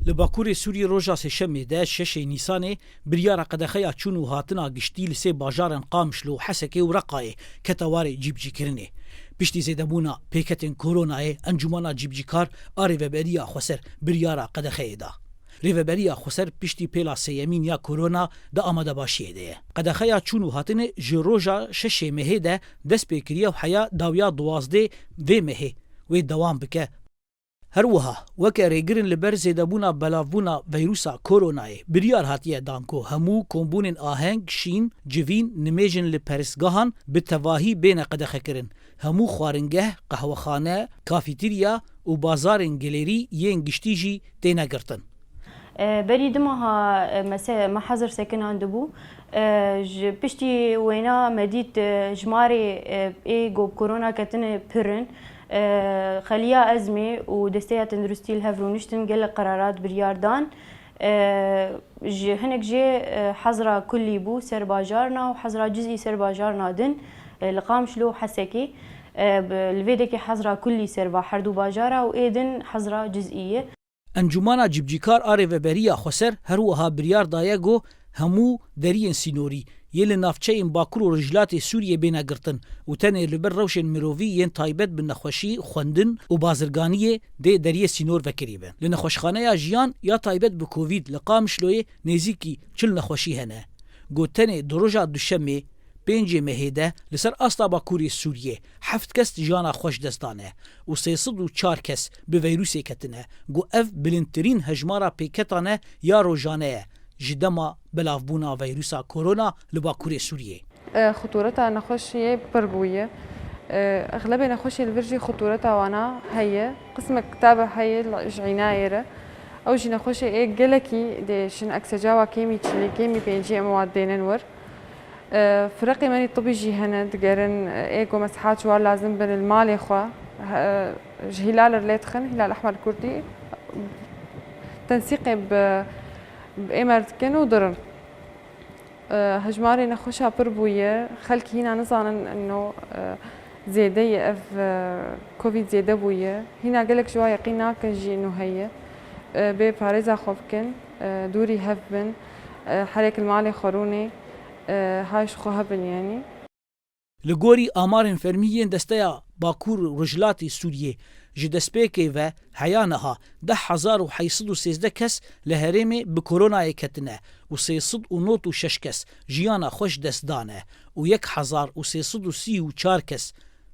Li Bakurê Sûriyê roja sêşemê de 6 Nîsanê biryara qedexeya çûn û hatina giştî li sê bajarên Qamişlo, Hesekê û Reqayê keta warê cîbcîkirinê. Piştî zêdebûna pêketên koronayê Encûmena Cîbcîkar a Rêveberiya Xweser biryara qedexeyê da. Rêveberiya Xweser piştî pêla sêyemîn ya korona di amadebaşiyê de ye. Qedexeya çûn û hatinê ji roja 6 mehê de dest pê kiriye û heya dawiya 12 vê mehê wê dewam bike. Her wiha weke rêgirin li ber zêdebûna belavbûna vîrusa koronayê biryar hatiye dan ku hemû kombûnên aheng, şîn, civîn, nimêjin li perîstgehan bi tevahî bêne qedexekirin. Hemû xwaringeh, qehwexane, kafîtîrya û bazarên gelêrî yên giştî jî têne girtin. Berî dimaha me hezir sekinan dibû ji piştî wêna me dît ji marê ê gob korona ketine pirin. Xeliya ezmê û desteya tenduristî li hev rûniştin gelek qerarat biryar dan. Ji hinek jê hezra kullî bû ser bajarna û hezra cizî ser bajarna din li Qamişlo û Hesekê. Li vê dekê hezra kullî ser va herdû bajara û ê din hezra cizî ye. Encûmena Cîbcîkar a Rêveberiya Xweser her wiha biryar daye got hemû deriyên sînorî yê li navçeyên Bakur û Rijlatê Sûriyê bêne girtin û tenê li ber rewşên mirovî yên taybet bi nexweşî, xwendin û bazirganiyê dê deriyê sînor vekirî bin. Li nexweşxaneya jiyan ya taybet bi Covid li Qamişloyê nêzîkî çil nexweşî hene. Got tenê di roja duşemê 5 mehê de li ser asta Bakurê Sûriyê 7 kes jiyana xweş dest dane û 304 kes bi vîrusê ketine. Got ev bilindtirîn hejmara pêketan e ya rojane ye ji dema belavbûna vîrusa korona li Bakurê Sûriyê. خطورتها نخوشیه پر بویه. اغلب نخوشی الورجی خطورتها وانا هیه. قسم کتاب هیه جعنایره. او جی نخوشی ای گلکی دشن اکسجاوا کیمی چلی کیمی بینجی مواد دینن ور. فرقی منی طبی جی هنه دگرن ایگو مسحات جوار لازم بن المال خوا. هلال الرليتخن هلال الأحمر الكردي تنسيقي بإمارتكن ودرن هجماري نخوشها بربوية خلكي هنا نظانا انه زيدية اف كوفيد زيادة بوية هنا قالك جوا يقينا كنجي انه هي بباريزا خوفكن دوري هفبن حريك المالي خوروني هايش خو هبن يعني Li gorî amarên fermiyên desteya Bakur û Rijlatê Sûriyê ji destpêkê ve heya niha 10,813 kes li herêmê bi koronayê ketine û 396 kes jiyana xweş dest dane û 1,334 kes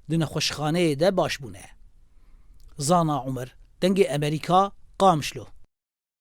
di nexweşxaneyê de baş bûne. Zana Umer, dengê Amerîka, Qamişlo.